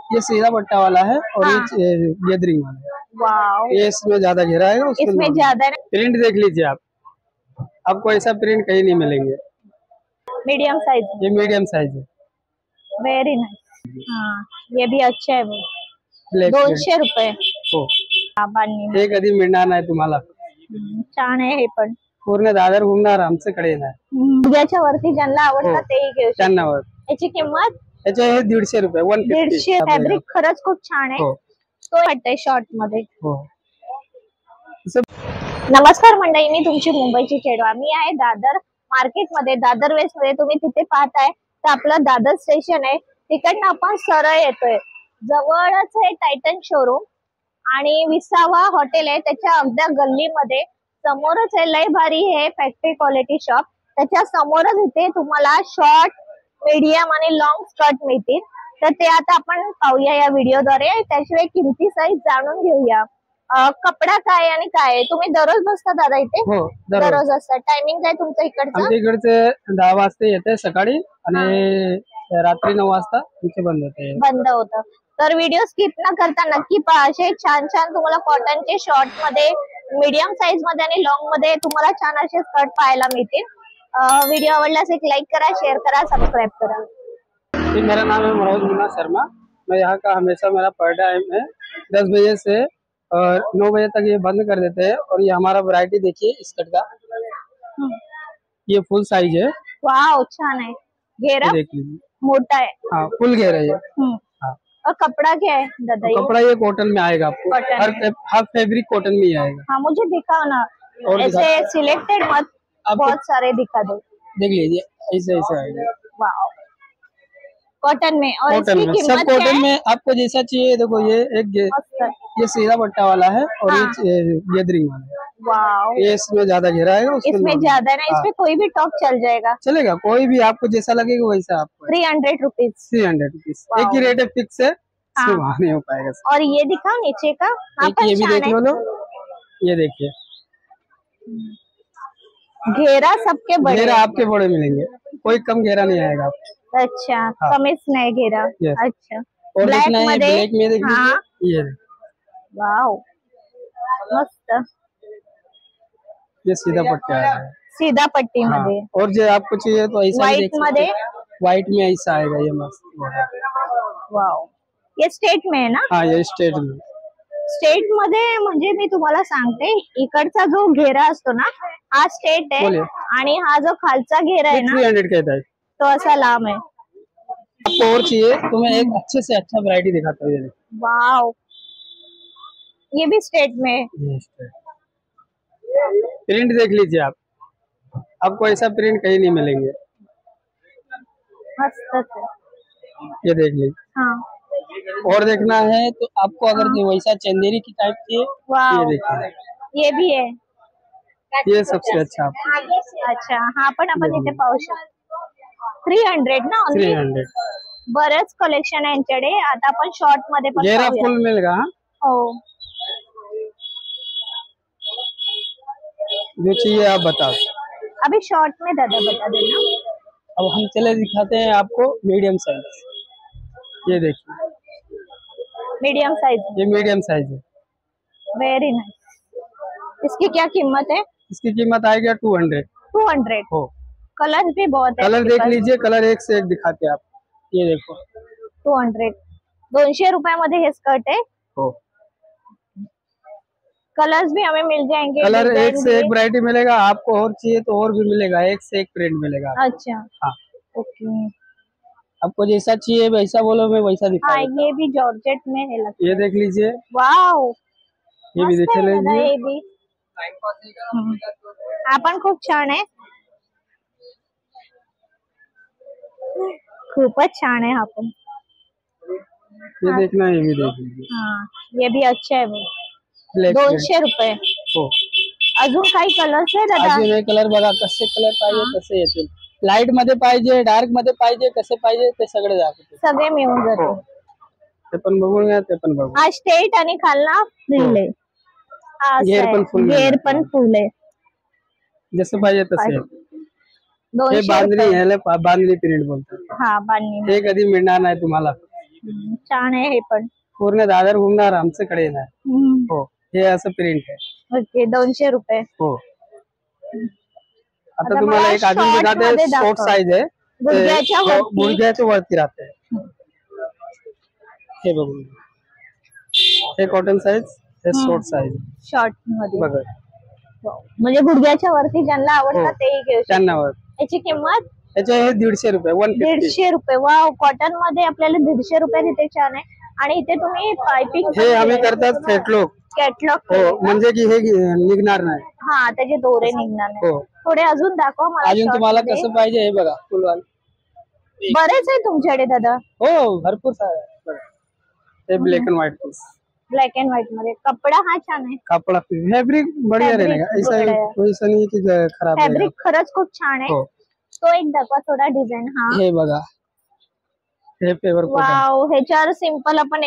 ये सीधा पट्टा वाला है और हाँ। ये गैदरिंग वाला है। वाओ, ये इसमें ज्यादा घेरा है, इसमें ज्यादा प्रिंट देख लीजिए आप, आपको ऐसा प्रिंट कहीं नहीं मिलेंगे। मीडियम साइज, ये मीडियम साइज है। Very nice. हाँ, ये भी अच्छा है। वो ब्लैक 200 रुपये हो, बांधणी हे कधी मिळणार नाही तुम्हाला। छान आहे हे पण। पूर्ण दादर घुमणार आमचं कडे नाही। याच्या वरती ज्यांना आवडतात तेही घेऊ शकतात। त्यांना वर याची किंमत याचे हे 150 रुपये, 150। 150। फॅब्रिक खरंच खूप छान आहे। तो वाटतंय शॉर्ट मध्ये। नमस्कार मंडळी, मी तुमची मुंबईची चेडवा। मी आहे दादर मार्केट मध्ये, दादर वेस्ट मध्ये। तुम्ही तिथे पाहताय तर आपलं दादर स्टेशन आहे, तिकडनं आपण सरळ येतोय। जवळच आहे टायटन शोरूम आणि विसावा हॉटेल आहे, त्याच्या अगदी गल्लीमध्ये समोरच आहे लय भारी हे फॅक्टरी क्वालिटी शॉप। त्याच्या समोरच इथे तुम्हाला शॉर्ट, मीडियम आणि लॉंग स्कर्ट मिळतील। तर ते आता आपण पाहूया या व्हिडिओद्वारे। त्याशिवाय किमती सहित जाणून घेऊया कपडा काय आणि काय। तुम्ही दररोज बसता दादा इथे? हो, दररोज असता। टायमिंग काय तुमचं इकडचं? आमच्या इकडचे 10 वाजता येते सकाळी आणि रात्री 9 वाजता इथे बंद होते। बंद होतं। तर व्हिडिओ स्किप न करता नक्की पहा। असे छान छान तुम्हाला कॉटनचे शॉर्ट मध्ये, मीडियम साइज मध्ये आणि लॉंग मध्ये तुम्हाला छान असे स्कर्ट पाहायला मिळतील। वीडियो आवडल्यास एक लाइक करा, शेयर करा, सब्सक्राइब करा। मेरा नाम है मनोज मुन्ना शर्मा। मैं यहाँ का हमेशा मेरा पर टाइम है 10 बजे से और 9 बजे तक ये बंद कर देते हैं। और ये हमारा वैरायटी देखिए स्कर्ट का, ये फुल साइज है। वाओ, छान है। घेरा देख लीजिए, मोटा है। हाँ फुल घेरा है। हाँ। और कपड़ा क्या है दादा? कपड़ा ये कॉटन में आएगा आपको, हर फैब्रिक कॉटन में ही आएगा। हाँ, मुझे दिखाओ ना, और ऐसे सिलेक्टेड मत, बहुत सारे दिखा दो। देख लीजिए, ऐसे ऐसे आएगा। वाओ, कॉटन में। और कॉटन में, सब कॉटन में आपको जैसा चाहिए। देखो ये ये सीधा पट्टा वाला है और ये गैदरिंग वाला है। वाओ, ये इसमें ज्यादा घेरा है, इसमें ज्यादा है ना। इसमें कोई भी टॉप चल जाएगा, चलेगा, कोई भी आपको जैसा लगेगा वैसा। आपको 300 रुपीज। 300 रुपीज, एक ही रेट है, फिक्स है। वहाँ नहीं हो पाएगा। और ये दिखाओ नीचे का, ये भी देख लो। ये देखिए, घेरा सबके बड़े, घेरा आपके बड़े मिलेंगे, कोई कम घेरा नहीं आएगा आपको। अच्छा, कमीच नहीं घेरा। अच्छा, और ब्लैक में देख लीजिए, ये वाओ मस्त। ये सीधा पट्टा है, सीधा पट्टी मध्ये। और जो आपको चाहिए तो ऐसा व्हाइट मध्ये, व्हाइट में ऐसा आएगा, ये मस्त। वाओ, ये स्टेट में है ना? हाँ, ये स्टेट में। स्टेट मध्ये म्हणजे मी तुम्हाला सांगते, इकडचा जो घेरा असतो ना, हा स्टेट आहे आणि हा जो खालचा घेरा आहे ना, 300 कहता है, तो ऐसा लाम है। आपको और चाहिए तो मैं एक अच्छे से अच्छा वैरायटी दिखाता हूँ। ये वाओ, ये भी स्टेट में। प्रिंट देख लीजिए आप, आपको ऐसा प्रिंट कहीं नहीं मिलेंगे। मस्त। ये देख लीजिए। हाँ, और देखना है तो आपको अगर वैसा चंदेरी की टाइप की, ये देखिए, ये भी है। ये सबसे अच्छा आपको। अच्छा, हाँ पण आपण इथे पाहू शकतो। 300 ना, 300। बरेच कलेक्शन आहे यांच्याकडे। आता आपण शॉर्ट मध्ये पण घेरा फुल मिलेगा। हो, जो चाहिए आप बताओ। अभी शॉर्ट में दादा बता देना। अब हम चले दिखाते हैं आपको मीडियम साइज। ये देखिए, मीडियम साइज। ये मीडियम साइज है, वेरी नाइस। इसकी क्या कीमत है? इसकी कीमत आएगी 200। 200 हो। कलर भी बहुत है। कलर देख लीजिए, कलर एक से एक दिखाते हैं आप। ये देखो, 200, 200 रुपयामध्ये हे स्कर्ट है। हो। कलर्स भी हमें मिल जाएंगे, कलर एक से एक वैरायटी मिलेगा। आपको और चाहिए तो और भी मिलेगा, एक से एक प्रिंट मिलेगा। अच्छा, हाँ, ओके। आपको जैसा चाहिए वैसा बोलो, मैं वैसा दिखा। हाँ, ये भी जॉर्जेट में है लगता है। ये देख लीजिए, वाओ, ये भी देख लीजिए। ये भी आपण खूप छान आहे, खूपच छान आहे। आपण ये देखना, ये भी देख लीजिए। हाँ, ये भी अच्छा है। वो 200 रुपये। हो। अजून काही कलर्स आहे दादा? अजून हे कलर बघा, कसे कलर पाहिजे तसे येतील। लाईट मध्ये पाहिजे, डार्क मध्ये पाहिजे, कसे पाहिजे ते सगळे दाखवते, सगळे मिळून जाते। ते पण बघून घ्या, ते पण बघू। हा स्टेट आणि खालना फुल आहे, घेर पण फुल, घेर पण फुल आहे, जसं पाहिजे तसे। 200 बांधणी ह्याला बांधणी प्रिंट बोलतात। हा, बांधणी। हे कधी मिळणार नाही तुम्हाला। छान आहे हे पण. पूर्ण दादर घुमणार आमच्याकडे येणार. हो, हे असं प्रिंट आहे. ओके, 200 रुपये. हो. आता तुम्हाला एक अजून दिखाते, शॉर्ट साइज आहे, गुडघ्याच्या वरती राहते. हे बघून, हे कॉटन साइज, हे शॉर्ट साइज. शॉर्ट मध्ये बघा, म्हणजे गुडघ्याच्या वरती ज्यांना आवडतं ते घेऊ त्यांना. याची किंमत याचे हे 150 रुपये. 150 रुपये. वाव, कॉटन मध्ये आपल्याला 150 रुपये तिथे छान आहे. आणि इथे तुम्ही पायपिंग हे आम्ही करतात कॅटलॉग. हो, म्हणजे की हे निघणार नाही. हा, त्याचे दोरे निघणार नाही. हो. थोडे अजून दाखवा मला. अजून तुम्हाला कसं पाहिजे हे बघा, फुलवाल बरेच आहे तुमच्याकडे दादा. हो, भरपूर सारे. हे black and white piece, black and white मध्ये. कपडा हा छान आहे. कपड़ा फैब्रिक बढ़िया रहेगा, ऐसा कोई सा नहीं कि खराब है. फॅब्रिक खरंच खूप छान आहे. तो एक दाखवा थोडा डिझाइन. हा, हे बघा, हे पेवर कॉटन. वाव, ह्याच्यावर सिंपल आपण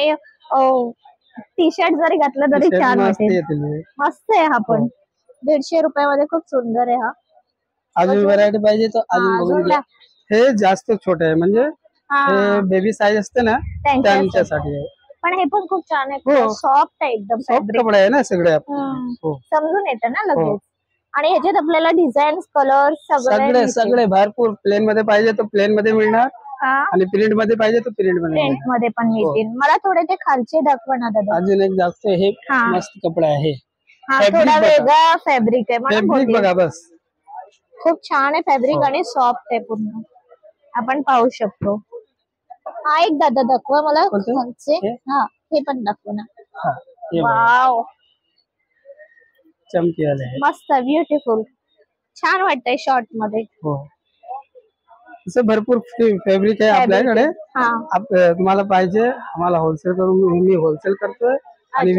टी शर्ट जरी घातलं तरी छान वाटेल. मस्त आहे हा पण. 150 रुपयामध्ये खूप सुंदर आहे हा. अजून व्हरायटी पाहिजे तर अजून बघून घ्या. हे जास्त छोटे आहे, म्हणजे हे बेबी साईज असते ना त्यांच्यासाठी आहे. पण हे पण खूप छान आहे. सॉफ्ट आहे एकदम. सॉफ्ट कपडा आहे ना सगळे. समजून येतं ना लगेच. आणि ह्याच्यात आपल्याला डिझाईन, कलर सगळे भरपूर. प्लेन मध्ये पाहिजे तर प्लेन मध्ये मिळणार, आणि प्रिंट मध्ये पाहिजे तर प्रिंट मध्ये पण मिळतील. मला थोडे ते खालचे दाखवा ना दादा. अजून एक दाखवतो. हे मस्त कपडा आहे. थोडा वेगळा फॅब्रिक आहे. फॅब्रिक बघा बस, खूप छान आहे फॅब्रिक आणि सॉफ्ट आहे पूर्ण. आपण पाहू शकतो. हा एक दादा दाखवा मला खालचे. हा, हे पण दाखवा ना. वाव, चमकी आले, मस्त, ब्युटिफुल, छान वाटतंय शॉर्ट मध्ये. हो, असं भरपूर फॅब्रिक आहे आपल्याकडे. तुम्हाला पाहिजे, आम्हाला होलसेल करून, मी होलसेल करतोय आणि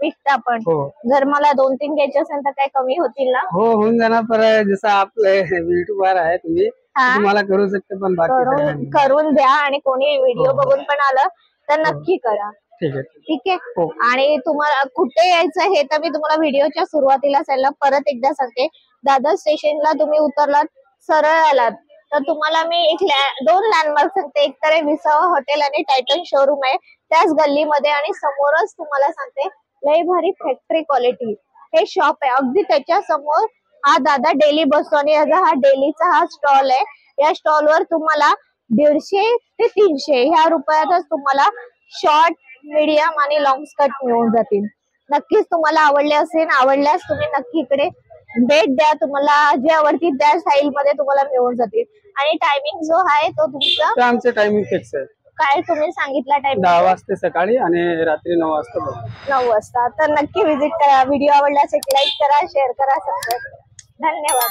विकता पण. जर मला 2-3 घ्यायचे असेल तर काय कमी होतील ना? हो, होऊन जाणार. पर जसं आपले युट्यूबर आहे तुम्ही, तुम्हाला करू शकते. पण बाकी करून द्या. आणि कोणी व्हिडिओ बघून पण आलं तर नक्की करा. ठीक आहे. आणि तुम्हाला कुठे यायचं हे तर मी तुम्हाला व्हिडिओच्या सुरुवातीला परत एकदा सांगते. दादर स्टेशनला तुम्ही उतरलात, सरळ आलात तर तुम्हाला मी 2 लँडमार्क सांगते. एक तर विसावा हॉटेल आणि टायटन शोरूम आहे त्याच गल्लीमध्ये, आणि समोरच तुम्हाला सांगते लय भारी फॅक्टरी क्वालिटी हे शॉप आहे. अगदी त्याच्या समोर हा दादा डेली बसतो, आणि हा डेलीचा हा स्टॉल आहे. या स्टॉल वर तुम्हाला 150 ते 300 ह्या रुपयातच तुम्हाला शॉर्ट, मीडियम आणि लॉंग स्कर्ट मिळून जातील. नक्कीच तुम्हाला आवडले असेल. आवडल्यास तुम्ही नक्की इकडे भेट द्या. तुम्हाला जे आवडतील त्या स्टाईल मध्ये तुम्हाला मिळून जातील. आणि टायमिंग जो आहे तो तुमचा, आमचं टायमिंग फिक्स आहे. काय तुम्ही सांगितला टायमिंग? 10 वाजता सकाळी आणि रात्री 9 वाजता. 9 वाजता. तर नक्की विजिट करा. व्हिडिओ आवडल्यास एक लाईक करा, शेअर करा, सबस्क्राईब. धन्यवाद.